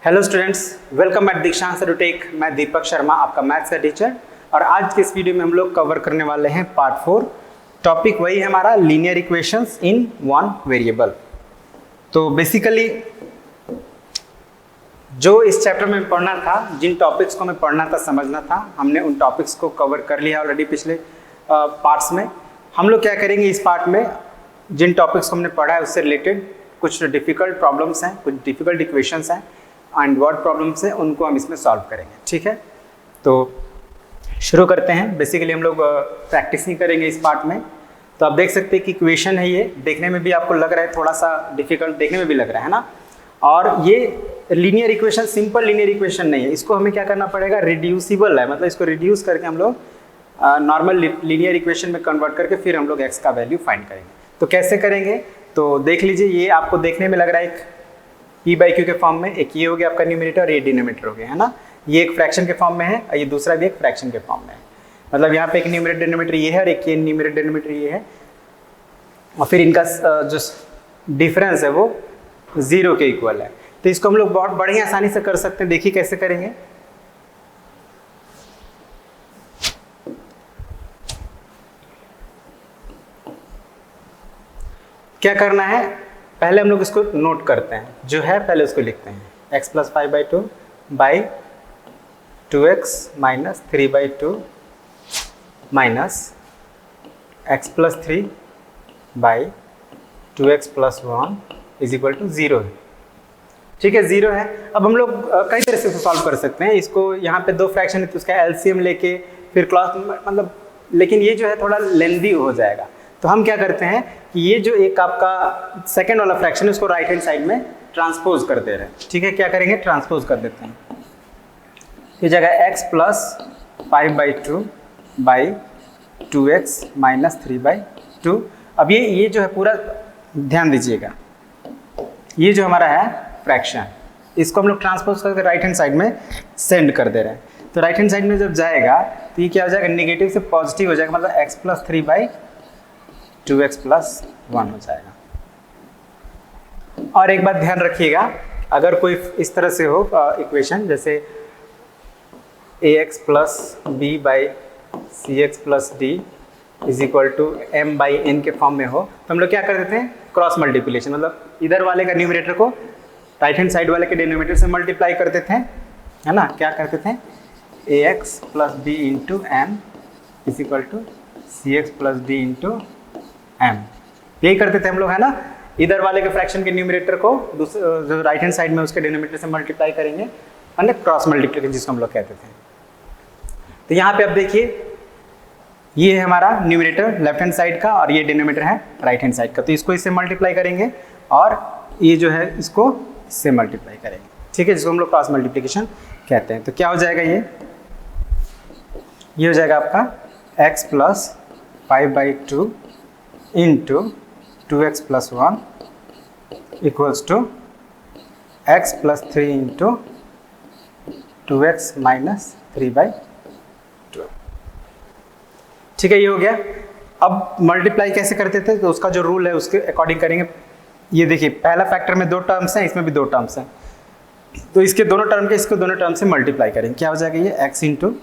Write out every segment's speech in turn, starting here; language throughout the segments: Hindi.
हेलो स्टूडेंट्स, वेलकम एट दीक्षांत एडुटेक। मैं दीपक शर्मा, आपका मैथ्स का टीचर। और आज के इस वीडियो में हम लोग कवर करने वाले हैं पार्ट 4। टॉपिक वही है हमारा, linear equations in one variable. तो बेसिकली जो इस चैप्टर में पढ़ना था, जिन टॉपिक्स को हमें पढ़ना था, समझना था, हमने उन टॉपिक्स को कवर कर लिया ऑलरेडी पिछले पार्ट्स में। हम लोग क्या करेंगे इस पार्ट में, जिन टॉपिक्स को हमने पढ़ा है उससे रिलेटेड कुछ डिफ़िकल्ट प्रॉब्लम्स हैं, कुछ डिफ़िकल्ट इक्वेशंस हैं एंड वर्ड प्रॉब्लम्स हैं, उनको हम इसमें सॉल्व करेंगे। ठीक है, तो शुरू करते हैं। बेसिकली हम लोग प्रैक्टिस ही करेंगे इस पार्ट में। तो आप देख सकते हैं कि इक्वेशन है, ये देखने में भी आपको लग रहा है थोड़ा सा डिफिकल्ट, देखने में भी लग रहा है ना। और ये linear equation simple linear equation नहीं है, इसको हमें क्या करना पड़ेगा, रिड्यूसिबल है, मतलब इसको रिड्यूस करके हम लोग नॉर्मल लीनियर इक्वेशन में कन्वर्ट करके फिर हम लोग एक्स का वैल्यू फाइंड करेंगे। तो कैसे करेंगे, तो देख लीजिए। ये आपको देखने में लग रहा है एक पी बाई क्यू के फॉर्म में, एक ये हो गया आपका न्यूमरेटर और ये डिनोमिनेटर हो गया, है ना। ये एक फ्रैक्शन के फॉर्म में है और ये दूसरा भी एक फ्रैक्शन के फॉर्म में है। मतलब यहाँ पे एक न्यूमरेटर डिनोमिनेटर ये है और एक ये न्यूमरेटर डिनोमिनेटर ये है, और फिर इनका जो डिफरेंस है वो 0 के इक्वल है। तो इसको हम लोग बहुत बढ़िया आसानी से कर सकते हैं। देखिए कैसे करेंगे। क्या करना है, पहले हम लोग इसको नोट करते हैं, जो है पहले उसको लिखते हैं। x plus 5/2 by 2x minus 3/2 minus x plus 3 by 2x plus 1 is equal to 0 है। ठीक है, 0 है। अब हम लोग कई तरह से सॉल्व कर सकते हैं इसको। यहाँ पे दो फ्रैक्शन है तो उसका एलसीएम लेके फिर क्लॉस, मतलब, लेकिन ये जो है थोड़ा लेंदी हो जाएगा। तो हम क्या करते हैं कि ये जो एक आपका सेकंड वाला फ्रैक्शन है उसको राइट हैंड साइड में ट्रांसपोज कर दे रहे हैं। ठीक है, क्या करेंगे, ट्रांसपोज कर देते हैं। ये जगह x plus 5/2 by 2x minus 3/2। अब ये जो है पूरा ध्यान दीजिएगा, ये जो हमारा है फ्रैक्शन, इसको हम लोग ट्रांसपोज करके राइट हैंड साइड में सेंड कर दे रहे हैं। तो राइट हैंड साइड में जब जाएगा तो ये क्या हो जाएगा, नेगेटिव से पॉजिटिव हो जाएगा, मतलब x प्लस 3/2x प्लस 1 हो जाएगा। और एक बात ध्यान रखिएगा, अगर कोई इस तरह से हो इक्वेशन, जैसे ax plus b by cx plus d is equal to m by n के फॉर्म में हो, तो हम लोग क्या कर देते हैं, क्रॉस मल्टीप्लिकेशन, मतलब इधर वाले का न्यूमरेटर को राइट हैंड साइड वाले के डिनोमिनेटर से मल्टीप्लाई कर देते हैं, है ना। क्या करते थे, ax plus b into m is equal to cx plus d into m, यही करते थे हम लोग, है ना। इधर वाले के फ्रैक्शन के न्यूमरेटर को जो राइट हैंड साइड में उसके डिनोमिनेटर से मल्टीप्लाई करेंगे, अन्य क्रॉस मल्टीप्लिकेशन जिसको हम लोग कहते थे। तो यहाँ पे अब देखिए, ये है हमारा न्यूमरेटर लेफ्ट हैंड साइड का और ये डिनोमिनेटर है राइट हैंड साइड का। तो इसको इससे मल्टीप्लाई करेंगे और ये जो है इसको इससे मल्टीप्लाई करेंगे। ठीक है, जिसको हम लोग क्रॉस मल्टीप्लिकेशन कहते हैं। तो क्या हो जाएगा, ये हो जाएगा आपका x plus 5/2 into 2x plus 1 equals to x plus 3 into 2x minus 3/2। ठीक है, ये हो गया। अब मल्टीप्लाई कैसे करते थे, तो उसका जो रूल है उसके अकॉर्डिंग करेंगे। ये देखिए, पहला फैक्टर में 2 टर्म्स हैं, इसमें भी 2 टर्म्स हैं, तो इसके दोनों टर्म के इसको दोनों टर्म से मल्टीप्लाई करेंगे। क्या हो जाएगा, ये x into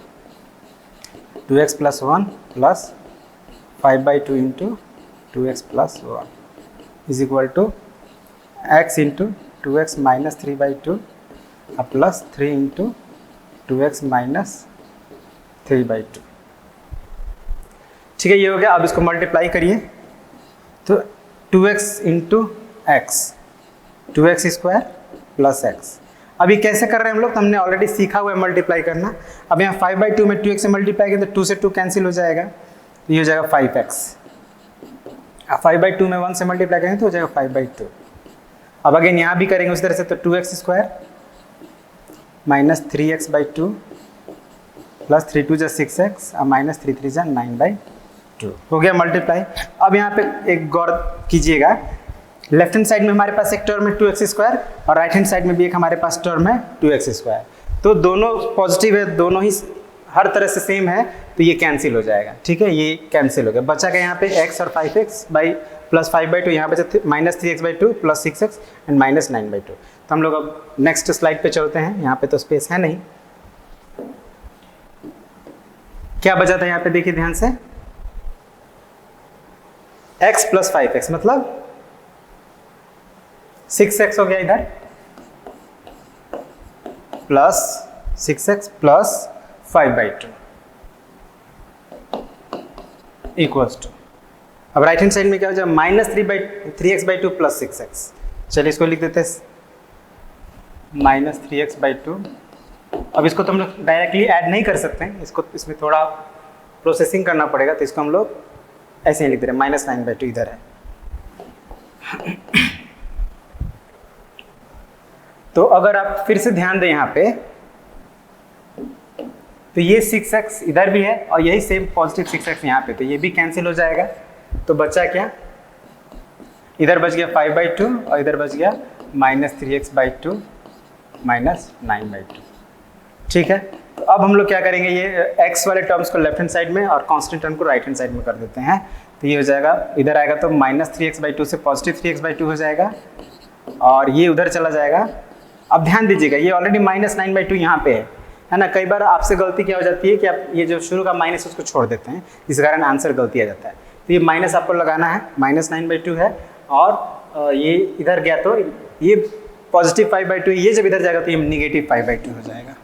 2x plus 1 plus 5/2 into 2x plus 1 is equal to x into 2x minus 3/2 plus 3 into 2x minus 3/2। ठीक है, ये हो गया। अब इसको मल्टीप्लाई करिए, तो 2x into x, 2x square plus x। अभी कैसे कर रहे हैं हम लोग, तो हमने ऑलरेडी सीखा हुआ है मल्टीप्लाई करना। अब यहाँ 5/2 में 2x से मल्टीप्लाई करें तो 2 से 2 कैंसिल हो जाएगा, तो ये हो जाएगा 5x। 5/2 में 1 से मल्टीप्लाई करेंगे तो हो जाएगा 5/2। अब अगेन यहाँ भी करेंगे उस तरह से, तो 2x square minus 3x/2 plus 3 2 6x और माइनस 3 3 9/2 हो गया मल्टीप्लाई। अब यहाँ पे एक गौर कीजिएगा, लेफ्ट हैंड साइड में हमारे पास एक टर्म है 2x स्क्वायर और राइट हैंड साइड में भी एक हमारे पास टर्म है 2x स्क्वायर। तो दोनों पॉजिटिव है, दोनों ही हर तरह से सेम है, तो ये कैंसिल हो जाएगा। ठीक है, ये कैंसिल हो गया। बचा गया यहाँ पे x और 5x बाई प्लस 5/2, यहाँ बचा -3x/2 प्लस 6x एंड -9/2। तो हम लोग अब नेक्स्ट स्लाइड पे चलते हैं। यहाँ पे तो स्पेस है नहीं, क्या बचा था यहाँ पे देखिए ध्यान से, x प्लस 5x मतलब 6x हो गया इधर, plus 6x plus 5/2 equals to, अब राइट हैंड साइड में क्या हो जाएगा, -3x/2 प्लस 6x। चलिए इसको लिख देते हैं -3x/2। अब इसको तो हम लोग डायरेक्टली ऐड नहीं कर सकते हैं, इसको इसमें थोड़ा प्रोसेसिंग करना पड़ेगा, तो इसको हम लोग ऐसे ही लिख दे रहे हैं, -9/2 इधर है। तो अगर आप फिर से ध्यान दें यहाँ पे, तो ये 6x इधर भी है और यही सेम पॉजिटिव 6x यहाँ पे, तो ये भी कैंसिल हो जाएगा। तो बचा क्या, इधर बच गया 5/2 और इधर बच गया -3x/2 -9/2। ठीक है, तो अब हम लोग क्या करेंगे, ये x वाले टर्म्स को लेफ्ट हैंड साइड में और कांस्टेंट टर्म को राइट हैंड साइड में कर देते हैं। तो ये हो जाएगा, इधर आएगा तो -3x/2 से पॉजिटिव 3x/2 हो जाएगा और ये उधर चला जाएगा। अब ध्यान दीजिएगा, ये ऑलरेडी -9/2 यहाँ पे है ना। कई बार आपसे गलती क्या हो जाती है कि आप ये जो शुरू का माइनस उसको छोड़ देते हैं, इस कारण आंसर गलती आ जाता है। तो ये माइनस आपको लगाना है, -9/2 है और ये इधर गया तो ये पॉजिटिव 5/2, ये जब इधर जाएगा तो ये निगेटिव 5/2 हो जाएगा।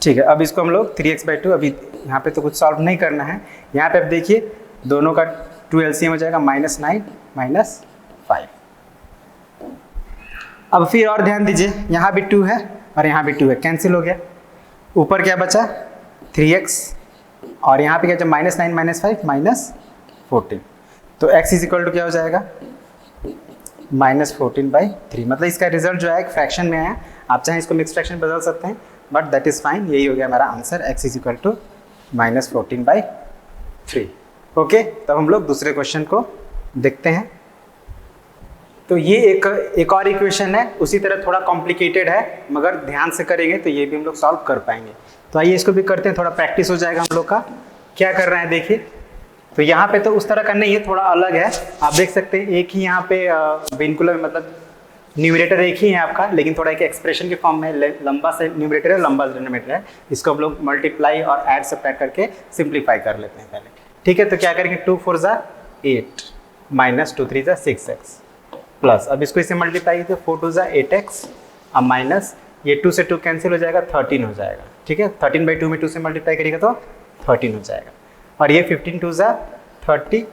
ठीक है, अब इसको हम लोग 3x/2, अभी यहाँ पे तो कुछ सॉल्व नहीं करना है। यहाँ पे अब देखिए दोनों का 2 LCM हो जाएगा, -9 -5। अब फिर और ध्यान दीजिए, यहाँ भी 2 है और यहाँ भी 2 है, कैंसिल हो गया। ऊपर क्या बचा 3x और यहाँ पे क्या बचा -9 -5 -14। तो x इज इक्वल टू क्या हो जाएगा, -14/3। मतलब इसका रिजल्ट जो है एक फ्रैक्शन में आया, आप चाहें इसको मिक्स फ्रैक्शन बदल सकते हैं, बट दैट इज फाइन। यही हो गया हमारा answer, x is equal to -14/3। Okay, तब हम लोग दूसरे क्वेश्चन को देखते हैं। तो ये एक और इक्वेशन है, उसी तरह थोड़ा कॉम्प्लिकेटेड है, मगर ध्यान से करेंगे तो ये भी हम लोग सॉल्व कर पाएंगे। तो आइए इसको भी करते हैं, थोड़ा प्रैक्टिस हो जाएगा हम लोग का। क्या कर रहे हैं देखिए, तो यहाँ पे तो उस तरह का नहीं है, थोड़ा अलग है। आप देख सकते हैं एक ही यहाँ पे विनकुलर मतलब न्यूमरेटर एक ही है आपका, लेकिन थोड़ा एक एक्सप्रेशन के फॉर्म में, लंबा से न्यूमरेटर है, लंबा डिनोमिनेटर है। इसको हम लोग मल्टीप्लाई और ऐड सब्ट्रैक्ट करके सिंप्लीफाई कर लेते हैं पहले। ठीक है, तो क्या करेंगे, 2 4 = 8 -2 3 = 6x प्लस, अब इसको इससे मल्टीप्लाई तो 4 2 = 8x और माइनस ये 2 से 2 कैंसिल हो जाएगा, 13 हो जाएगा। ठीक है, 13/2 में 2 से मल्टीप्लाई करिएगा तो 13 हो जाएगा। और ये 15 2 = 30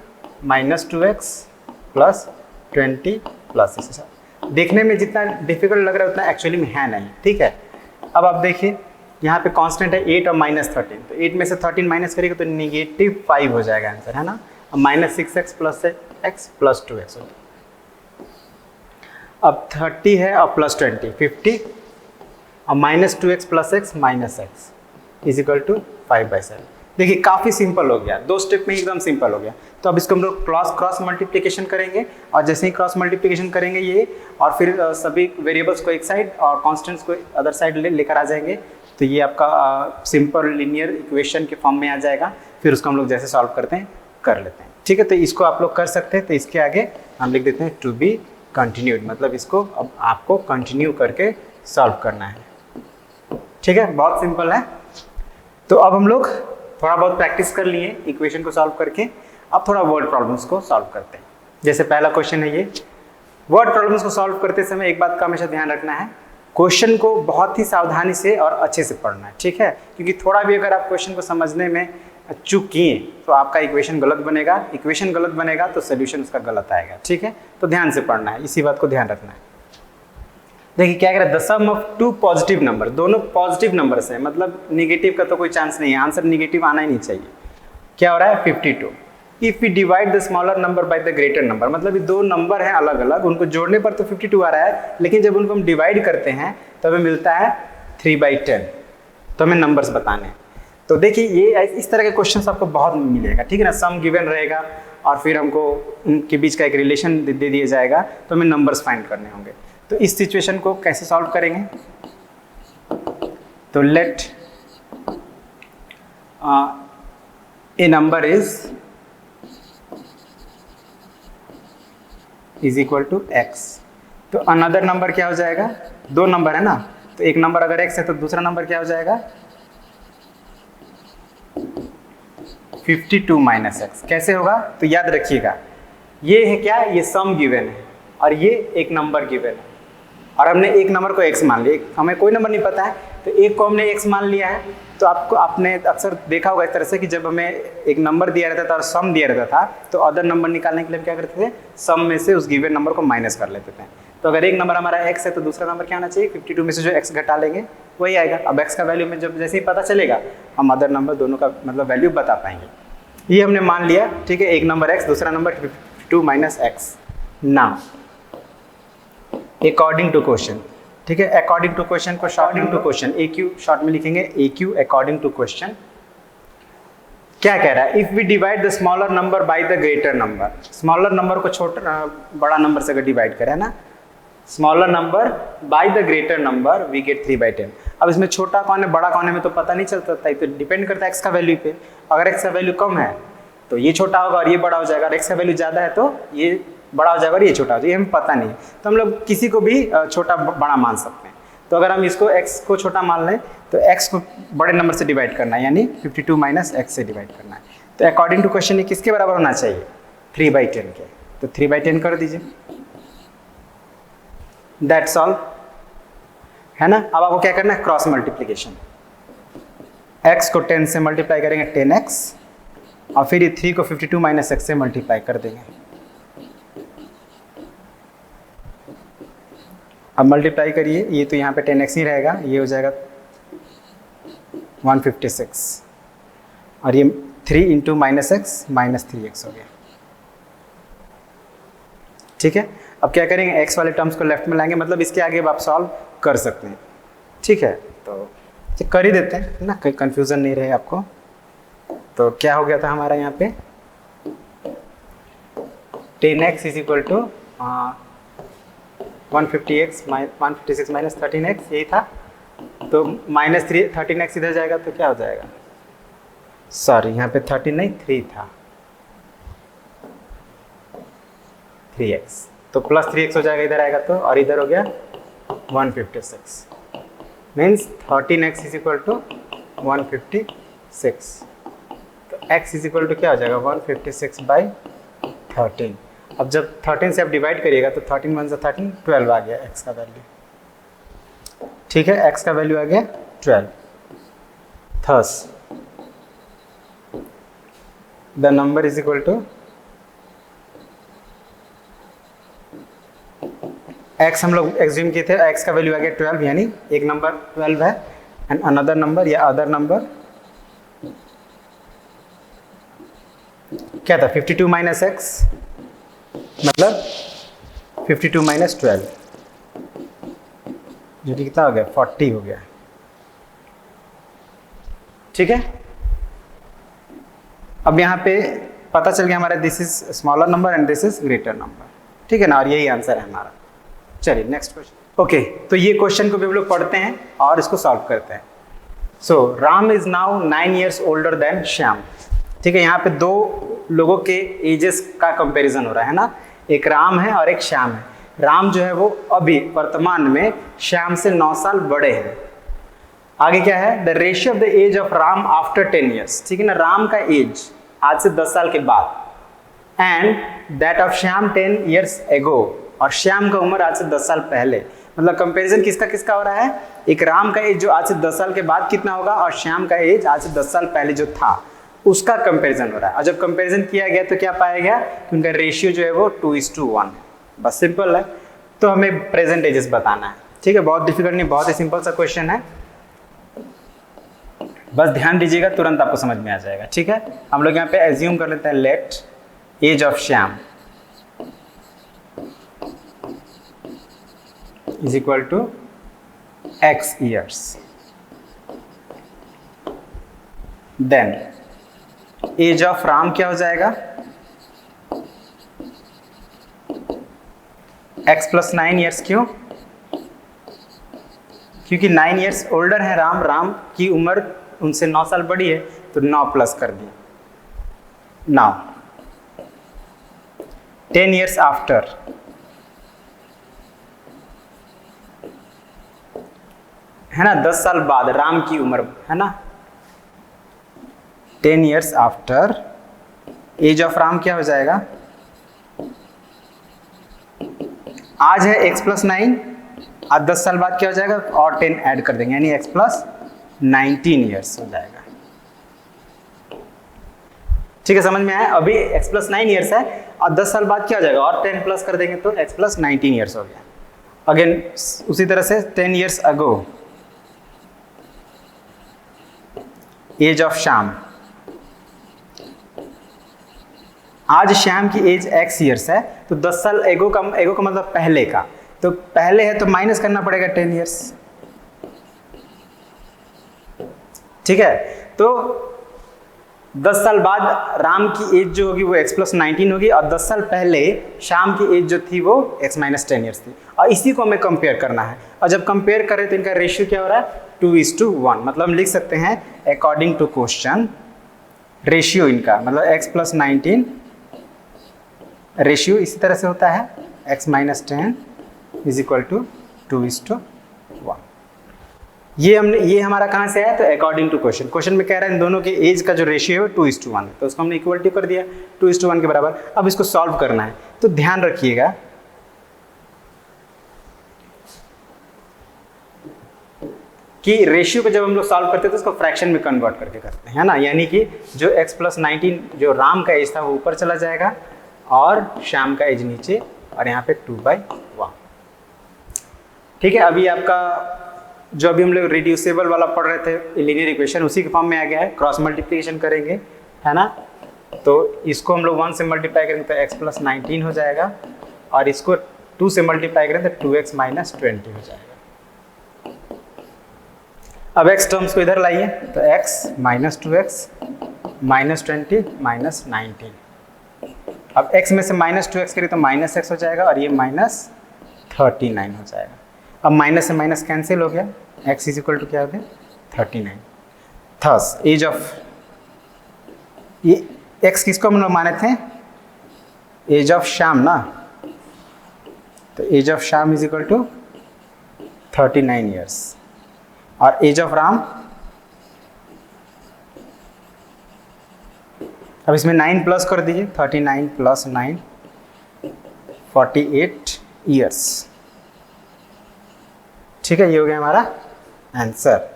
-2x प्लस 20 प्लस 6। देखने में जितना डिफिकल्ट लग रहा है उतना एक्चुअली में है नहीं। ठीक है, अब आप देखिए यहाँ पे कांस्टेंट है 8 और -13, तो 8 में से 13 माइनस करिएगा तो -5 हो जाएगा आंसर, है ना। अब -6x plus x plus 2x हो जाएगा। अब 30 है और प्लस 20 50 और -2x plus x minus x is equal to 5/7। देखिए काफ़ी सिंपल हो गया, 2 स्टेप में एकदम सिंपल हो गया। तो अब इसको हम लोग क्रॉस मल्टीप्लिकेशन करेंगे और जैसे ही क्रॉस मल्टीप्लिकेशन करेंगे ये, और फिर सभी वेरिएबल्स को एक साइड और कांस्टेंट्स को अदर साइड लेकर आ जाएंगे, तो ये आपका सिंपल लीनियर इक्वेशन के फॉर्म में आ जाएगा। फिर उसको हम लोग जैसे सॉल्व करते हैं कर लेते हैं। ठीक है, तो इसको आप लोग कर सकते हैं। तो इसके आगे हम लिख देते हैं टू बी कंटिन्यूड, मतलब इसको अब आपको कंटिन्यू करके सॉल्व करना है। ठीक है, बहुत सिंपल है। तो अब हम लोग थोड़ा बहुत प्रैक्टिस कर लिए इक्वेशन को सॉल्व करके, अब थोड़ा वर्ड प्रॉब्लम्स को सॉल्व करते हैं। जैसे पहला क्वेश्चन है ये, वर्ड प्रॉब्लम्स को सॉल्व करते समय एक बात का हमेशा ध्यान रखना है, क्वेश्चन को बहुत ही सावधानी से और अच्छे से पढ़ना है। ठीक है, क्योंकि थोड़ा भी अगर आप क्वेश्चन को समझने में चूक किए तो आपका इक्वेशन गलत बनेगा, इक्वेशन गलत बनेगा तो सोल्यूशन उसका गलत आएगा। ठीक है, तो ध्यान से पढ़ना है, इसी बात को ध्यान रखना है। देखिए क्या कह रहा है, the sum of 2 positive number, दोनों पॉजिटिव नंबर्स हैं, मतलब नेगेटिव का तो कोई चांस नहीं है, आंसर नेगेटिव आना ही नहीं चाहिए। क्या हो रहा है 52। If we divide the smaller number by the greater number, मतलब ये दो नंबर हैं अलग अलग, उनको जोड़ने पर तो 52 आ रहा है, लेकिन जब उनको हम डिवाइड करते हैं तो हमें मिलता है 3/10। तो हमें नंबर्स बताने हैं। तो देखिए ये इस तरह के क्वेश्चंस आपको बहुत मिलेगा। ठीक है ना, सम गिवन रहेगा और फिर हमको उनके बीच का एक रिलेशन दे दिया जाएगा, तो हमें नंबर्स फाइंड करने होंगे। तो इस सिचुएशन को कैसे सॉल्व करेंगे, तो let a number is equal to x। तो अनदर नंबर क्या हो जाएगा, दो नंबर है ना, तो एक नंबर अगर x है तो दूसरा नंबर क्या हो जाएगा 52 माइनस एक्स। कैसे होगा, तो याद रखिएगा ये है क्या, ये सम गिवन है और ये एक नंबर गिवन है और हमने एक नंबर को x मान लिया, हमें कोई नंबर नहीं पता है तो एक को हमने x मान लिया है। तो आपने अक्सर देखा होगा इस तरह से कि जब हमें एक नंबर दिया रहता था और सम दिया रहता था तो अदर नंबर निकालने के लिए हम क्या करते थे, सम में से उस गिवन नंबर को माइनस कर लेते थे। तो अगर एक नंबर हमारा x है तो दूसरा नंबर क्या होना चाहिए, 52 में से जो x घटा लेंगे वही आएगा। अब x का वैल्यू में जब जैसे ही पता चलेगा हम अदर नंबर दोनों का मतलब वैल्यू बता पाएंगे। ये हमने मान लिया, ठीक है, एक नंबर x दूसरा number 52 minus x. Now according to question, ठीक है, अकॉर्डिंग टू क्वेश्चन को shorting to question AQ short में लिखेंगे AQ अकॉर्डिंग टू क्वेश्चन। क्या कह रहा है, if we divide the smaller number by the greater number, smaller number को छोटा बड़ा नंबर से अगर डिवाइड करें ना, smaller number by the greater number we get 3/10। अब इसमें छोटा कौन है बड़ा कौन है में तो पता नहीं चलता था, तो डिपेंड करता है x का वैल्यू पे। अगर x का वैल्यू कम है तो ये छोटा होगा और ये बड़ा हो जाएगा, और x का वैल्यू ज़्यादा है तो ये बड़ा हो जाएगा और ये छोटा हो जाएगा, ये हमें पता नहीं है। तो हम लोग किसी को भी छोटा बड़ा मान सकते हैं। तो अगर हम इसको x को छोटा मान लें तो x को बड़े नंबर से डिवाइड करना है, यानी 52 माइनस एक्स से डिवाइड करना है। तो अकॉर्डिंग टू क्वेश्चन ये किसके बराबर होना चाहिए, 3/10 के। तो 3/10 कर दीजिए, दैट्स ऑल, है ना। अब आपको क्या करना है, क्रॉस मल्टीप्लीकेशन, x को 10 से मल्टीप्लाई करेंगे 10x और फिर ये 3 को 52 माइनस एक्स से मल्टीप्लाई कर देंगे। अब मल्टीप्लाई करिए, ये तो यहाँ पे 10x ही रहेगा, ये हो जाएगा 156 और ये 3 into minus x minus 3x हो गया, ठीक है। अब क्या करेंगे, x वाले टर्म्स को लेफ्ट में लाएंगे, मतलब इसके आगे अब आप सॉल्व कर सकते हैं, ठीक है। तो कर ही देते हैं ना, कोई कन्फ्यूज़न नहीं रहे आपको। तो क्या हो गया था हमारा यहाँ पे 10x is equal to 156 minus 13x, यही था। तो माइनस 13x इधर जाएगा तो क्या हो जाएगा, सॉरी यहाँ पे 13 नहीं 3 था, 3x, तो प्लस 3x हो जाएगा इधर आएगा तो, और इधर हो गया 156 means 13x is equal to 156। तो x इज इक्वल टू क्या हो जाएगा 156/13। अब जब 13 से आप डिवाइड करिएगा तो 13 1 से 13 12 आ गया x का वैल्यू, ठीक है, x का वैल्यू आ गया 12। Thus the number is equal to x, हम लोग एज्यूम किए थे x का वैल्यू आ गया 12, यानी एक नंबर 12 है एंड अनदर नंबर या अदर नंबर क्या था 52 माइनस एक्स, मतलब 52 माइनस 12 जो कि कितना हो गया 40 हो गया, ठीक है। अब यहाँ पे पता चल गया हमारा this is smaller number and this is greater number, ठीक है ना, और यही आंसर है हमारा। चलिए नेक्स्ट क्वेश्चन। ओके, तो ये क्वेश्चन को भी हम लोग पढ़ते हैं और इसको सॉल्व करते हैं। So Ram is now 9 years older than Shyam, ठीक है। यहाँ पे दो लोगों के एजेस का कंपैरिजन हो रहा है ना, एक राम है और एक श्याम है। राम जो है वो अभी वर्तमान में श्याम से 9 साल बड़े हैं। आगे क्या है, the ratio of the age of Ram after 10 years, ठीक है ना, राम का एज आज से 10 साल के बाद, and that of Shyam 10 years एगो, और श्याम का उम्र आज से 10 साल पहले। मतलब कंपैरिजन किसका किसका हो रहा है, एक राम का एज जो आज से 10 साल के बाद कितना होगा और श्याम का एज आज से 10 साल पहले जो था उसका कंपैरिजन हो रहा है। और जब कंपैरिजन किया गया तो क्या पाया गया कि उनका रेशियो जो है वो 2:1 है। बस सिंपल है। तो हमें प्रेजेंट एजेस बताना है, ठीक है, बहुत डिफिकल्ट नहीं, बहुत ही सिंपल सा क्वेश्चन है, बस ध्यान दीजिएगा तुरंत आपको समझ में आ जाएगा, ठीक है। हम लोग यहाँ पे एज्यूम कर लेते हैं let age of Shyam is equal to x years, then age of Ram क्या हो जाएगा x + 9 years, क्यों, क्योंकि 9 years ओल्डर है राम, राम की उम्र उनसे 9 साल बड़ी है तो 9 प्लस कर दिया। नाउ 10 years आफ्टर है ना, 10 साल बाद राम की उम्र, है ना, 10 years after age of Ram क्या हो जाएगा, आज है x+9, आज 10 साल बाद क्या हो जाएगा और 10 ऐड कर देंगे, यानी x+19 years हो जाएगा। ठीक है, समझ में आया? अभी x+9 years है और 10 साल बाद क्या हो जाएगा और 10 प्लस कर देंगे तो x+19 years हो गया। अगेन उसी तरह से 10 years ago age of Shyam, आज श्याम की एज x years है तो 10 साल एगो का मतलब पहले का, तो पहले है तो माइनस करना पड़ेगा 10 years। ठीक है, तो 10 साल बाद राम की एज जो होगी वो x+19 होगी और 10 साल पहले श्याम की एज जो थी वो x-10 years थी, और इसी को हमें कंपेयर करना है। और जब कंपेयर करें तो इनका रेशियो क्या हो रहा है 2:1, मतलब हम लिख सकते हैं अकॉर्डिंग टू क्वेश्चन रेशियो इनका मतलब x+19 रेशियो इसी तरह से होता है x-10 = 2:1। ये हमारा कहाँ से आया, तो अकॉर्डिंग टू क्वेश्चन में कह रहा है इन दोनों के एज का जो रेशियो है 2:1 है, तो उसको हमने इक्वलिटी कर दिया 2:1 के बराबर। अब इसको सॉल्व करना है, तो ध्यान रखिएगा कि रेशियो को जब हम लोग सॉल्व करते हैं तो उसको फ्रैक्शन में कन्वर्ट करके करते हैं, है ना, यानी कि जो x+19 जो राम का एज था वो ऊपर चला जाएगा और श्याम का एज नीचे, और यहाँ पे 2/1। ठीक है, अभी आपका जो अभी हम लोग रिड्यूसेबल वाला पढ़ रहे थे लीनियर इक्वेशन उसी के फॉर्म में आ गया है, क्रॉस मल्टीप्लिकेशन करेंगे, है ना, तो इसको हम लोग 1 से मल्टीप्लाई करेंगे तो x+19 हो जाएगा और इसको 2 से मल्टीप्लाई करेंगे तो 2x-20 हो जाएगा। अब x टर्म्स को इधर लाइए तो x -2x -20 -19, अब x में से -2x करिए तो -x हो जाएगा और ये -39 हो जाएगा। अब माइनस से माइनस कैंसिल हो गया, x = क्या हो गया 39। थस एज ऑफ ये x किसको हम लोग माने थे, एज ऑफ श्याम ना, तो एज ऑफ श्याम = 39 years और एज ऑफ राम, अब इसमें 9 प्लस कर दीजिए 39 + 9 48 years। ठीक है, ये हो गया हमारा आंसर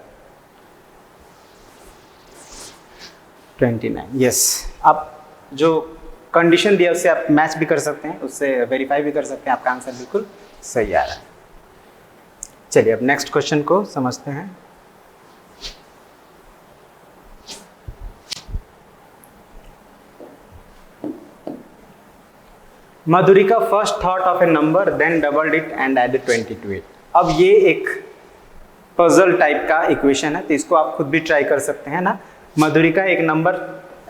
29। यस, आप जो कंडीशन दिया उससे आप मैच भी कर सकते हैं, उससे वेरीफाई भी कर सकते हैं, आपका आंसर बिल्कुल सही आ रहा है। चलिए अब नेक्स्ट क्वेश्चन को समझते हैं। Madhurika first thought of a number then doubled it and added 20 to it। अब ये एक पजल टाइप का इक्वेशन है, तो इसको आप खुद भी ट्राई कर सकते हैं ना। मधुरिका एक नंबर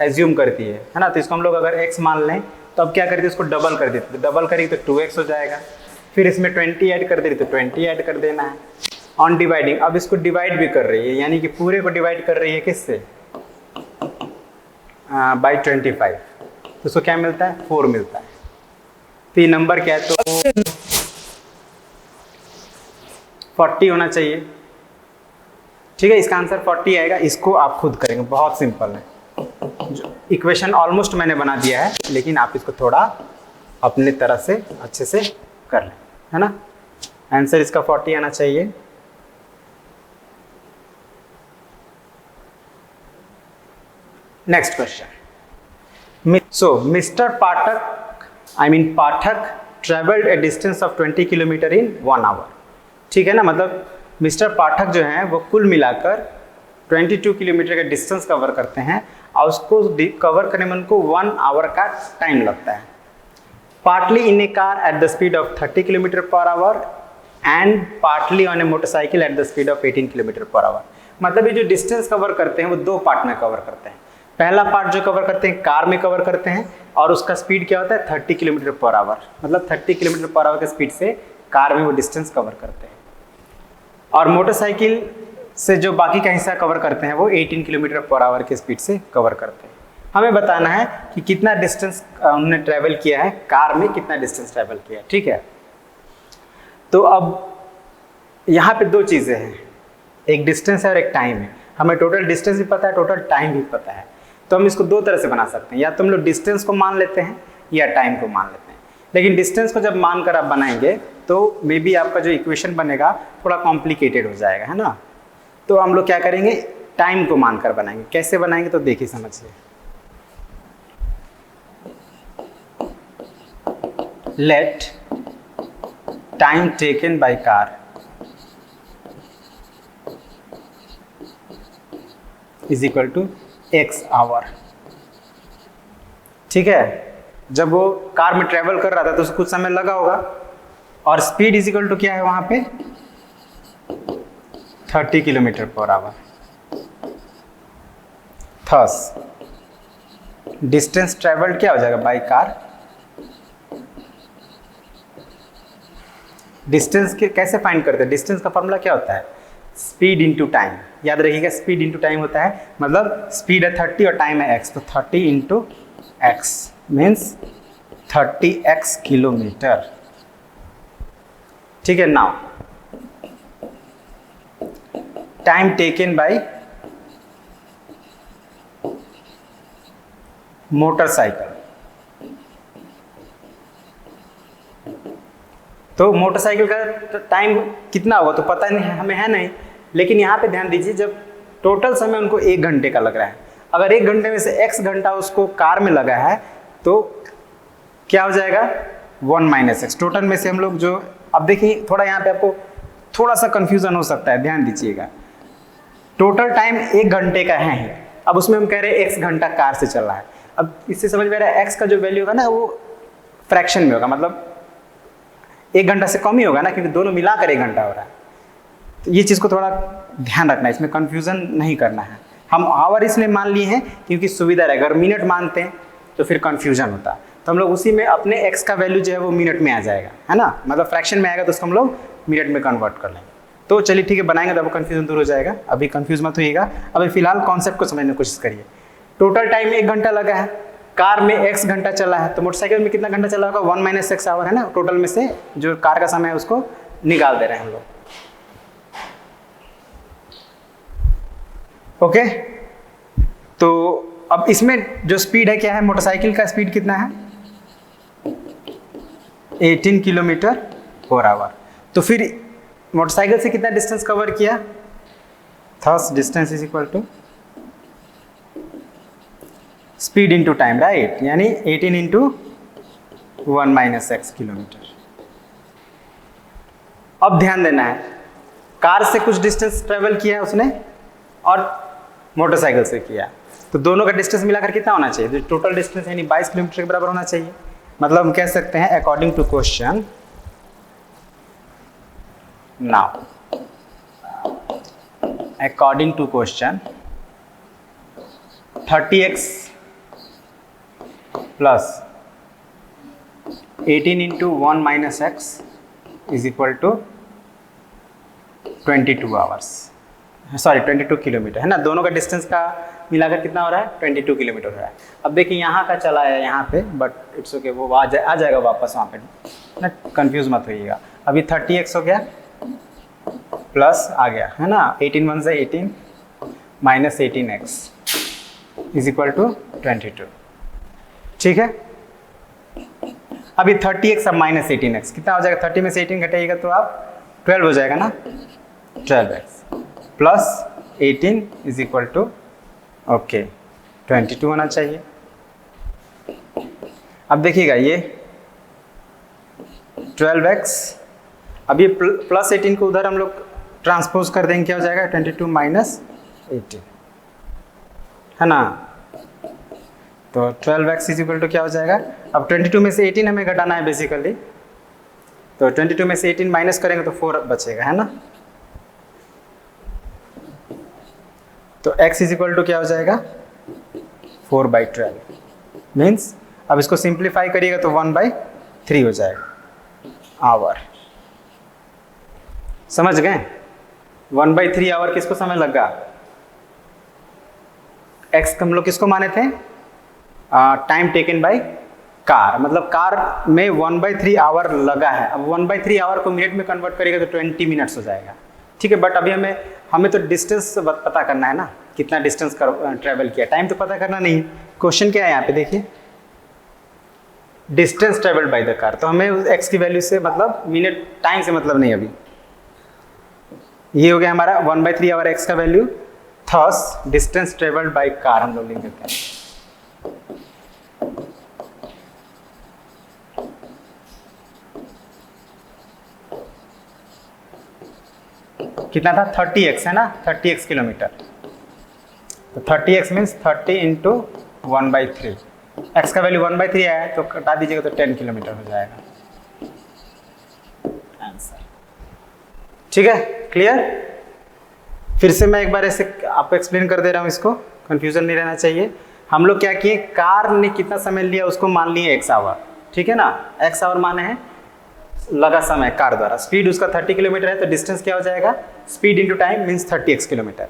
एज्यूम करती है ना, तो इसको हम लोग अगर x मान लें तो अब क्या करते हैं, इसको डबल कर देते, डबल करेंगे तो 2x हो जाएगा, फिर इसमें 20 ऐड कर दे रही तो 20 ऐड कर देना है ऑन डिवाइडिंग। अब इसको डिवाइड भी कर रही है, यानी कि पूरे को डिवाइड कर रही है किससे, बाई 25, तो उसको क्या मिलता है 4 मिलता है। तो ये नंबर क्या है, तो 40 होना चाहिए। ठीक है, इसका आंसर 40 आएगा। इसको आप खुद करेंगे, बहुत सिंपल है। जो इक्वेशन ऑलमोस्ट मैंने बना दिया है, लेकिन आप इसको थोड़ा अपने तरह से अच्छे से कर लें, है ना। आंसर इसका 40 आना चाहिए। Next question. So mister Pathak travelled A distance of 20 kilometre in 1 hour। ठीक है ना, मतलब मिस्टर पाठक जो हैं वो कुल मिलाकर 22 किलोमीटर का डिस्टेंस कवर करते हैं और उसको कवर करने में उनको 1 hour का टाइम लगता है। Partly in A car at the speed of 30 kilometre per our and partly on A motorcycle at the speed of 18 kilometre per our. मतलब ये जो डिस्टेंस कवर करते हैं वो 2 पार्ट में कवर करते हैं। पहला पार्ट जो कवर करते हैं कार में कवर करते हैं और उसका स्पीड क्या होता है 30 किलोमीटर पर आवर, मतलब 30 किलोमीटर पर आवर के स्पीड से कार में वो डिस्टेंस कवर करते हैं। और मोटरसाइकिल से जो बाकी का हिस्सा कवर करते हैं वो 18 किलोमीटर पर आवर के स्पीड से कवर करते हैं। हमें बताना है कि कितना डिस्टेंस उन्होंने ट्रैवल किया है, कार में कितना डिस्टेंस ट्रैवल किया है। ठीक है, तो अब यहाँ पे 2 चीज़ें हैं। एक डिस्टेंस है और एक टाइम है। हमें टोटल डिस्टेंस भी पता है, टोटल टाइम भी पता है। तो हम इसको दो तरह से बना सकते हैं, या तो हम लोग डिस्टेंस को मान लेते हैं या टाइम को मान लेते हैं। लेकिन डिस्टेंस को जब मानकर आप बनाएंगे तो मे बी आपका जो इक्वेशन बनेगा थोड़ा कॉम्प्लिकेटेड हो जाएगा, है ना। तो हम लोग क्या करेंगे, टाइम को मानकर बनाएंगे। कैसे बनाएंगे तो देखिए, समझिए। Let time taken by car is equal to x hour. ठीक है, जब वो कार में ट्रेवल कर रहा था तो उसको कुछ समय लगा होगा, और स्पीड इज इक्वल टू क्या है वहां पे 30 kilometre per our. Thus distance travelled क्या हो जाएगा बाय कार। डिस्टेंस के कैसे फाइंड करते हैं, डिस्टेंस का फॉर्मूला क्या होता है, स्पीड इंटू टाइम। याद रखिएगा, स्पीड इंटू टाइम होता है, मतलब स्पीड है 30 और टाइम है x, तो 30 into x means 30x kilometre. ठीक है, now time taken bye motorcycle. तो मोटरसाइकिल का टाइम कितना होगा तो पता नहीं है, हमें है नहीं। लेकिन यहाँ पे ध्यान दीजिए, जब टोटल समय उनको 1 घंटे का लग रहा है, अगर 1 घंटे में से x घंटा उसको कार में लगा है तो क्या हो जाएगा 1 माइनस एक्स। टोटल में से हम लोग जो, अब देखिए थोड़ा यहाँ पे आपको थोड़ा सा कंफ्यूजन हो सकता है, ध्यान दीजिएगा। टोटल टाइम 1 घंटे का है ही, अब उसमें हम कह रहे हैं x घंटा कार से चल रहा है। अब इससे समझ में आ रहा है x का जो वैल्यू होगा ना वो फ्रैक्शन में होगा, मतलब 1 घंटा से कम ही होगा ना, क्योंकि दोनों मिलाकर 1 घंटा हो रहा है। तो ये चीज़ को थोड़ा ध्यान रखना है, इसमें कंफ्यूजन नहीं करना है। हम आवर इसलिए मान लिए हैं क्योंकि सुविधा है, अगर मिनट मानते हैं तो फिर कंफ्यूजन होता है। तो हम लोग उसी में अपने x का वैल्यू जो है वो मिनट में आ जाएगा, है ना, मतलब फ्रैक्शन में आएगा तो उसको हम लोग मिनट में कन्वर्ट कर लेंगे। तो चलिए ठीक है, बनाएंगे तो आपको कंफ्यूजन दूर हो जाएगा। अभी कंफ्यूज मत होइएगा, अभी फिलहाल कॉन्सेप्ट को समझने की कोशिश करिए। टोटल टाइम 1 घंटा लगा है, कार में x घंटा चला है, तो मोटरसाइकिल में कितना घंटा चला होगा 1 माइनस एक्स आवर, है ना। टोटल में से जो कार का समय है उसको निकाल दे रहे हैं हम लोग। ओके, तो अब इसमें जो स्पीड है क्या है, मोटरसाइकिल का स्पीड कितना है 18 किलोमीटर पर आवर। तो फिर मोटरसाइकिल से कितना डिस्टेंस कवर किया, thus distance is equal to speed into time, right, यानी 18 इंटू 1 माइनस एक्स किलोमीटर। अब ध्यान देना है, कार से कुछ डिस्टेंस ट्रेवल किया है उसने और मोटरसाइकिल से किया, तो दोनों का डिस्टेंस मिलाकर कितना होना चाहिए, जो टोटल डिस्टेंस यानी 22 किलोमीटर के बराबर होना चाहिए। मतलब हम कह सकते हैं according to question, now according to question 30x plus 18 into 1 minus x is equal to 22 hours, sorry 22 kilometre, है ना। दोनों का डिस्टेंस का मिलाकर कितना हो रहा है 22 किलोमीटर हो रहा है। अब देखिए यहाँ का चला है यहाँ पे, बट इट्स ओके, वो आ जाएगा वापस वहाँ पे ना, कंफ्यूज मत होइएगा। अभी 30x हो गया प्लस आ गया, है ना, 18 1 से 18 minus 18x is equal to 22। ठीक है, अभी 30x अब माइनस 18x कितना हो जाएगा, 30 में से 18 घटाइएगा तो आप 12 हो जाएगा ना, 12x plus 18 is equal to okay 22 होना चाहिए। अब देखिएगा ये 12x, अब ये प्लस 18 को उधर हम लोग ट्रांसपोज कर देंगे, क्या हो जाएगा 22 माइनस 18, है ना। तो 12x इज इक्वल टू क्या हो जाएगा, अब 22 में से 18 हमें घटाना है बेसिकली, तो 22 में से 18 माइनस करेंगे तो 4 बचेगा, है ना। तो x इज इक्वल टू क्या हो जाएगा 4/12 मीन्स, अब इसको सिंप्लीफाई करिएगा तो 1/3 हो जाएगा आवर। समझ गए, 1/3 आवर किसको समय लगा, x हम लोग किसको माने थे, टाइम टेकन बाय कार, मतलब कार में 1/3 आवर लगा है। अब 1/3 आवर को मिनट में कन्वर्ट करेगा तो 20 मिनट्स हो जाएगा, ठीक है, बट अभी हमें तो डिस्टेंस पता करना है ना, कितना डिस्टेंस ट्रेवल किया, टाइम तो पता करना नहीं। क्वेश्चन क्या है यहाँ पे देखिए, distance travelled by the car, तो हमें उस x की वैल्यू से मतलब मिनट टाइम से मतलब नहीं अभी। ये हो गया हमारा 1/3 आवर x का value, thus distance travelled by car हम लोग लिख देते हैं। कितना था 30x है ना, 30x किलोमीटर, तो 30x मीन्स 30 इंटू 1/3, x का वैल्यू 1/3 आया है तो कटा दीजिएगा तो 10 किलोमीटर हो जाएगा आंसर। ठीक है, क्लियर। फिर से मैं एक बार ऐसे आपको एक्सप्लेन कर दे रहा हूँ, इसको कंफ्यूजन नहीं रहना चाहिए। हम लोग क्या किए, कार ने कितना समय लिया उसको मान लिए x आवर, ठीक है ना, x आवर माने हैं लगा समय कार द्वारा, स्पीड उसका 30 किलोमीटर है तो डिस्टेंस क्या हो जाएगा, speed into time means 30x kilometre.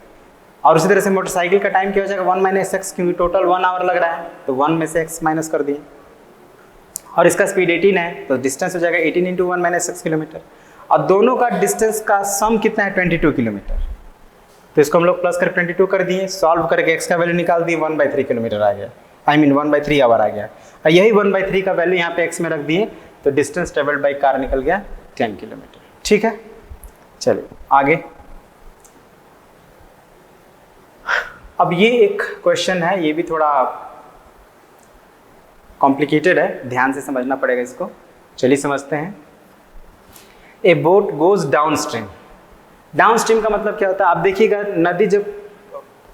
और उसी तरह से मोटरसाइकिल का टाइम क्या हो जाएगा 1 - x, क्योंकि टोटल 1 आवर लग रहा है तो 1 में से x माइनस कर दिए। और इसका स्पीड 18 है तो डिस्टेंस हो जाएगा 18 इंटू 1 - x किलोमीटर। और दोनों का डिस्टेंस का सम कितना है 22 किलोमीटर, तो इसको हम लोग प्लस कर 22 कर दिए, सॉल्व करके x का वैल्यू निकाल दिए, 1/3 किलोमीटर आ गया, आई मीन 1/3 आवर आ गया। और यही 1/3 का वैल्यू यहाँ पे x में रख दिए तो डिस्टेंस ट्रेवल्ड बाय कार निकल गया 10 किलोमीटर। ठीक है, चलिए आगे। अब ये एक क्वेश्चन है, ये भी थोड़ा कॉम्प्लिकेटेड है, ध्यान से समझना पड़ेगा इसको। चलिए समझते हैं। ए boat goes down stream, down stream का मतलब क्या होता है, आप देखिएगा नदी जब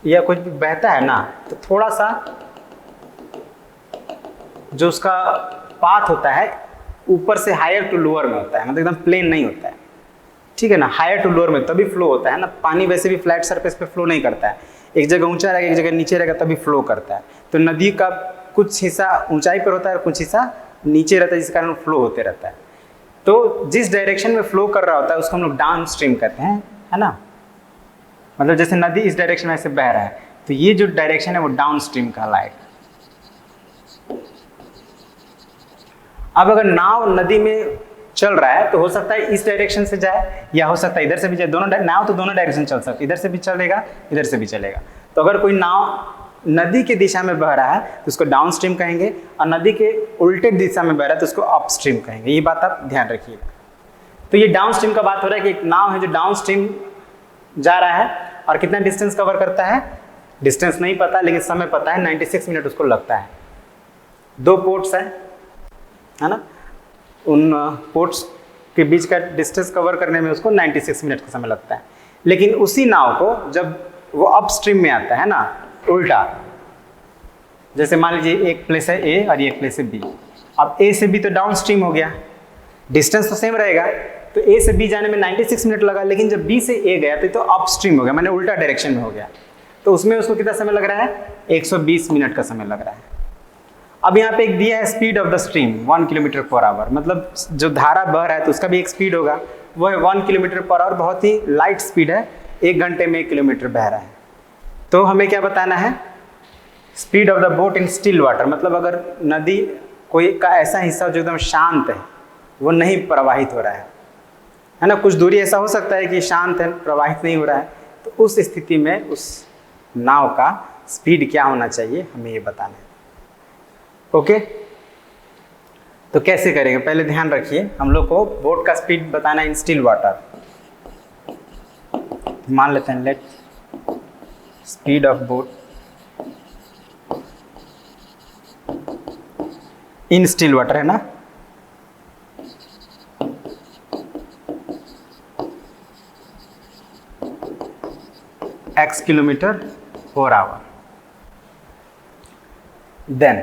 या कुछ भी बहता है ना तो थोड़ा सा जो उसका पाथ होता है ऊपर से हायर टू लोअर में होता है, मतलब एकदम प्लेन नहीं होता है, ठीक है ना, हायर टू लोअर में तभी फ्लो होता है ना। पानी वैसे भी फ्लैट सरफेस पे फ्लो नहीं करता है, एक जगह ऊंचा रहेगा एक जगह नीचे रहेगा तभी फ्लो करता है। तो नदी का कुछ हिस्सा ऊंचाई पर होता है और कुछ हिस्सा नीचे रहता है, जिस कारण फ्लो होते रहता है। तो जिस डायरेक्शन में फ्लो कर रहा होता है उसको हम लोग डाउन स्ट्रीम कहते हैं, है ना। मतलब जैसे नदी इस डायरेक्शन में ऐसे बह रहा है तो ये जो डायरेक्शन है वो डाउन स्ट्रीम कहलाएगा। अब अगर नाव नदी में चल रहा है तो हो सकता है इस डायरेक्शन से जाए या हो सकता है इधर से भी जाए, दोनों नाव तो दोनों डायरेक्शन चल सकती है, इधर से भी चलेगा इधर से भी चलेगा। तो अगर कोई नाव नदी के दिशा में बह रहा है तो उसको डाउन स्ट्रीम कहेंगे, और नदी के उल्टे दिशा में बह रहा है तो उसको अप स्ट्रीम कहेंगे। ये बात आप ध्यान रखिएगा। तो ये डाउन स्ट्रीम का बात हो रहा है कि एक नाव है जो डाउन स्ट्रीम जा रहा है और कितना डिस्टेंस कवर करता है, डिस्टेंस नहीं पता लेकिन समय पता है, 96 मिनट उसको लगता है। 2 पोर्ट्स है ना, उन पोर्ट्स के बीच का डिस्टेंस कवर करने में उसको 96 मिनट का समय लगता है। लेकिन उसी नाव को जब वो अप स्ट्रीम में आता है ना, उल्टा, जैसे मान लीजिए एक प्लेस है ए और ये एक प्लेस है बी, अब ए से बी तो डाउन स्ट्रीम हो गया, डिस्टेंस तो सेम रहेगा, तो ए से बी जाने में 96 मिनट लगा, लेकिन जब बी से ए गया तो अप स्ट्रीम हो गया, मैंने उल्टा डायरेक्शन में हो गया, तो उसमें उसको कितना समय लग रहा है 120 मिनट का समय लग रहा है। अब यहाँ पे एक दिया है speed of the stream 1 kilometre per our, मतलब जो धारा बह रहा है तो उसका भी एक स्पीड होगा, वो है 1 किलोमीटर पर आवर, बहुत ही लाइट स्पीड है, 1 घंटे में 1 किलोमीटर बह रहा है। तो हमें क्या बताना है, speed of the boat in still water, मतलब अगर नदी कोई का ऐसा हिस्सा जो एकदम शांत है, वो नहीं प्रवाहित हो रहा है ना, कुछ दूरी ऐसा हो सकता है कि शांत है प्रवाहित नहीं हो रहा है, तो उस स्थिति में उस नाव का स्पीड क्या होना चाहिए हमें ये बताना है। ओके, तो कैसे करेंगे पहले ध्यान रखिए, हम लोग को बोट का स्पीड बताना है इन स्टिल वाटर। मान लेते हैं let speed of boat in still water, है ना, x kilometre per hour. Then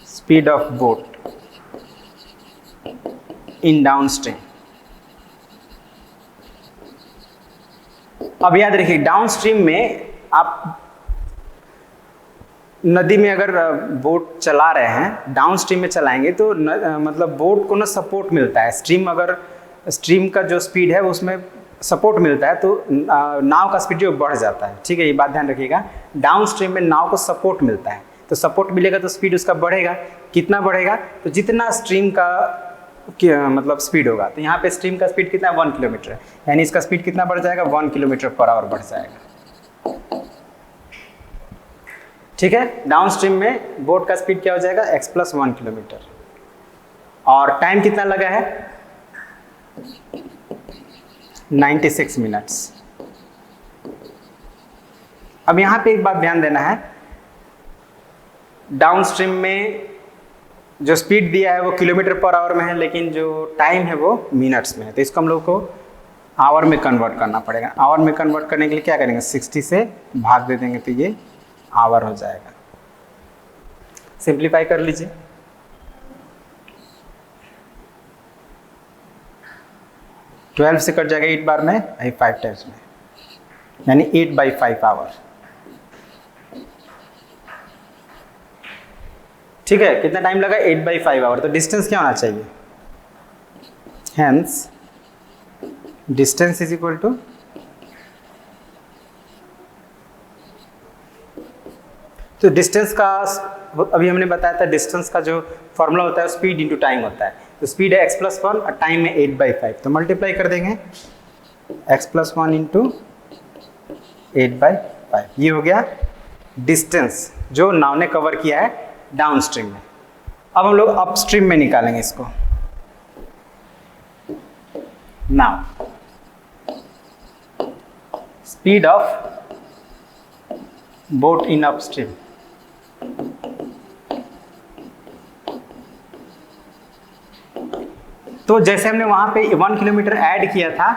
speed of boat in downstream. अब याद रखिए डाउन स्ट्रीम में आप नदी में अगर बोट चला रहे हैं, डाउन स्ट्रीम में चलाएंगे तो मतलब बोट को ना सपोर्ट मिलता है, स्ट्रीम अगर स्ट्रीम का जो स्पीड है उसमें सपोर्ट मिलता है तो नाव का स्पीड जो बढ़ जाता है। ठीक है, ये बात ध्यान रखिएगा, डाउन स्ट्रीम में नाव को सपोर्ट मिलता है, तो सपोर्ट मिलेगा तो स्पीड उसका बढ़ेगा। कितना बढ़ेगा? तो जितना स्ट्रीम का मतलब स्पीड होगा। तो यहाँ पे स्ट्रीम का स्पीड कितना है? 1 किलोमीटर है, यानी इसका स्पीड कितना बढ़ जाएगा? 1 किलोमीटर पर आवर बढ़ जाएगा। ठीक है, डाउन स्ट्रीम में बोट का स्पीड क्या हो जाएगा? x + 1 kilometre. और टाइम कितना लगा है? 96 मिनट्स। अब यहाँ पे एक बात ध्यान देना है, डाउन स्ट्रीम में जो स्पीड दिया है वो किलोमीटर पर आवर में है, लेकिन जो टाइम है वो मिनट्स में है। तो इसको हम लोग को आवर में कन्वर्ट करना पड़ेगा। आवर में कन्वर्ट करने के लिए क्या करेंगे? 60 से भाग दे देंगे तो ये आवर हो जाएगा। सिंप्लीफाई कर लीजिए। ट्वेल्व से कट जाएगा 8 बार में, 5 टाइम्स में, यानी 8/5 आवर। ठीक है, कितना टाइम लगा? 8/5 आवर। तो डिस्टेंस क्या होना चाहिए? Hence distance is equal to, तो डिस्टेंस का अभी हमने बताया था, डिस्टेंस का जो फॉर्मूला होता है स्पीड इंटू टाइम होता है। तो स्पीड है x + 1 और टाइम में 8/5, तो मल्टीप्लाई कर देंगे x + 1 इंटू 8/5। ये हो गया डिस्टेंस जो नाव ने कवर किया है डाउन स्ट्रीम में। अब हम लोग अप स्ट्रीम में निकालेंगे इसको। Now speed of boat in up stream, तो जैसे हमने वहां पे 1 किलोमीटर ऐड किया था,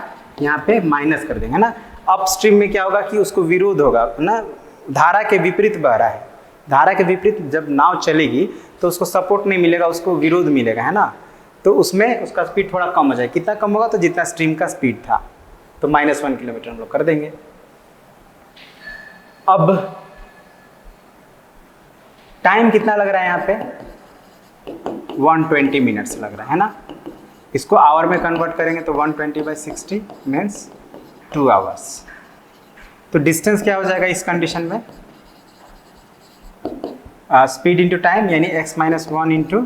यहाँ पे माइनस कर देंगे ना। अप स्ट्रीम में क्या होगा कि उसको विरोध होगा ना, धारा के विपरीत बह रहा है। धारा के विपरीत जब नाव चलेगी तो उसको सपोर्ट नहीं मिलेगा, उसको विरोध मिलेगा, है ना। तो उसमें उसका स्पीड थोड़ा कम हो जाएगा। कितना कम होगा? तो जितना स्ट्रीम का स्पीड था, तो -1 किलोमीटर हम लोग कर देंगे। अब टाइम कितना लग रहा है यहाँ पे? 120 मिनट्स लग रहा है ना। इसको आवर में कन्वर्ट करेंगे तो 120/60 मीन्स 2 आवर्स। तो डिस्टेंस क्या हो जाएगा इस कंडीशन में? स्पीड इंटू टाइम, यानी x - 1 इंटू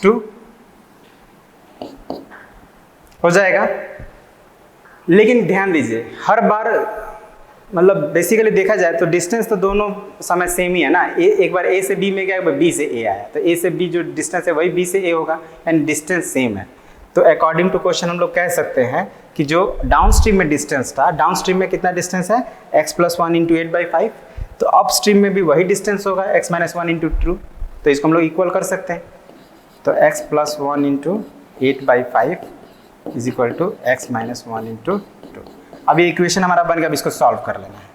2 हो जाएगा। लेकिन ध्यान दीजिए, हर बार मतलब बेसिकली देखा जाए तो डिस्टेंस तो दोनों समय सेम ही है ना। एक बार a से b में गया, एक बार b से a आया, तो a से b जो डिस्टेंस है वही b से a होगा, एंड डिस्टेंस सेम है। तो अकॉर्डिंग टू क्वेश्चन हम लोग कह सकते हैं कि जो डाउन स्ट्रीम में डिस्टेंस था, डाउन स्ट्रीम में कितना डिस्टेंस है? x + 1 into 8/5। तो अप स्ट्रीम में भी वही डिस्टेंस होगा, x - 1 इंटू 2। तो इसको हम लोग इक्वल कर सकते हैं। तो x + 1 into 8/5 is equal to x - 1 into 2। अब ये इक्वेशन हमारा बन गया। अब इसको सॉल्व कर लेना है।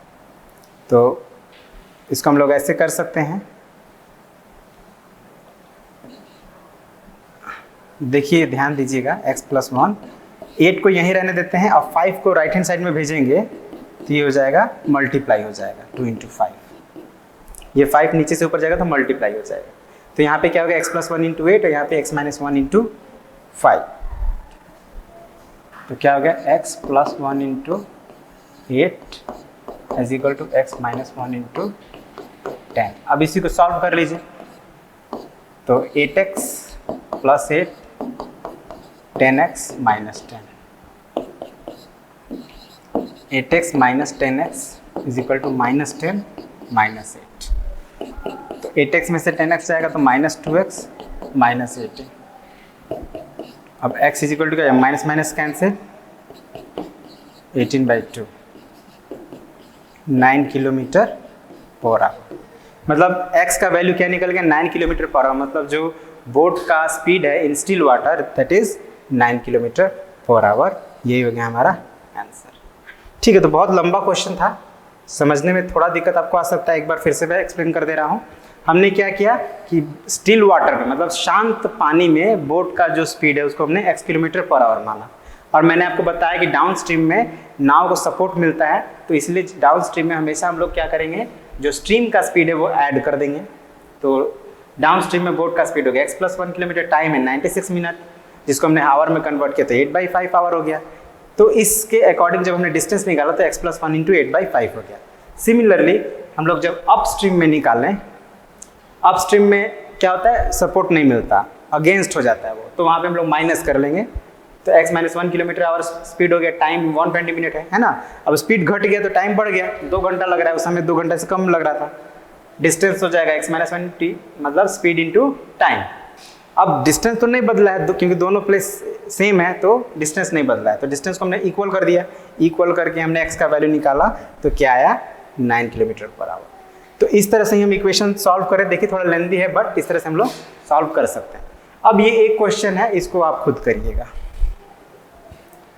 तो इसको हम लोग ऐसे कर सकते हैं, देखिए ध्यान दीजिएगा, x + 1, 8 को यहीं रहने देते हैं और 5 को राइट हैंड साइड में भेजेंगे तो ये हो जाएगा मल्टीप्लाई हो जाएगा 2 × 5। ये 5 नीचे से ऊपर जाएगा तो मल्टीप्लाई हो जाएगा। तो यहाँ पे क्या होगा? x + 1 इंटू 8 और यहाँ पे x - 1 इंटू 5। तो क्या हो गया? x + 1 into 8 is equal to x - 1 into 10। अब इसी को सॉल्व कर लीजिए। तो 8x + 8 10x - 10, 8x - 10x is equal to -10 - 8। तो 8x में से 10x जाएगा तो -2x - 18। अब x इज इक्वल टू क्या है? Minus cancel, 18/2, 9 kilometre per our. मतलब x का वैल्यू क्या निकल गया? 9 किलोमीटर पर आवर। मतलब जो बोट का स्पीड है इन still water that is 9 kilometre per our. यही हो गया हमारा आंसर। ठीक है, तो बहुत लंबा क्वेश्चन था, समझने में थोड़ा दिक्कत आपको आ सकता है। एक बार फिर से मैं एक्सप्लेन कर दे रहा हूँ। हमने क्या किया कि स्टिल वाटर में, मतलब शांत पानी में बोट का जो स्पीड है उसको हमने x किलोमीटर पर आवर माना। और मैंने आपको बताया कि डाउन स्ट्रीम में नाव को सपोर्ट मिलता है, तो इसलिए डाउन स्ट्रीम में हमेशा हम लोग क्या करेंगे, जो स्ट्रीम का स्पीड है वो ऐड कर देंगे। तो डाउन स्ट्रीम में बोट का स्पीड हो गया x + 1 किलोमीटर, टाइम है 96 मिनट, जिसको हमने आवर में कन्वर्ट किया तो 8/5 आवर हो गया। तो इसके अकॉर्डिंग जब हमने डिस्टेंस निकाला तो x + 1 इंटू 8/5 हो गया। सिमिलरली हम लोग जब अप स्ट्रीम में निकालें अपस्ट्रीम में क्या होता है, सपोर्ट नहीं मिलता, अगेंस्ट हो जाता है वो, तो वहाँ पे हम लोग माइनस कर लेंगे। तो x - 1 किलोमीटर आवर स्पीड हो गया, टाइम 120 मिनट है ना। अब स्पीड घट गया तो टाइम बढ़ गया, 2 घंटा लग रहा है, उस समय 2 घंटा से कम लग रहा था। डिस्टेंस हो जाएगा x - 1 t मतलब स्पीड इंटू टाइम। अब डिस्टेंस तो नहीं बदला है क्योंकि दोनों प्लेस सेम है, तो डिस्टेंस नहीं बदला है, तो डिस्टेंस को हमने इक्वल कर दिया। इक्वल करके हमने x का वैल्यू निकाला तो क्या आया, 9 किलोमीटर पर आवर। तो इस तरह से ही हम इक्वेशन सॉल्व करें। देखिए थोड़ा लेंथी है बट इस तरह से हम लोग सॉल्व कर सकते हैं। अब ये एक क्वेश्चन है, इसको आप खुद करिएगा।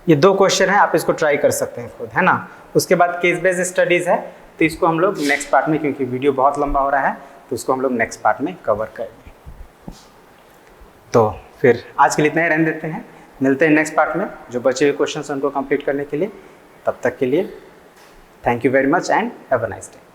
ये 2 क्वेश्चन है, आप इसको ट्राई कर सकते हैं खुद, है ना। उसके बाद केस बेस्ड स्टडीज़ है, तो इसको हम लोग नेक्स्ट पार्ट में, क्योंकि वीडियो बहुत लंबा हो रहा है, तो उसको हम लोग नेक्स्ट पार्ट में कवर करेंगे। तो फिर आज के लिए इतना ही रहने देते हैं, मिलते हैं नेक्स्ट पार्ट में जो बचे हुए क्वेश्चन उनको कंप्लीट करने के लिए। तब तक के लिए thank you very much and have a nice day.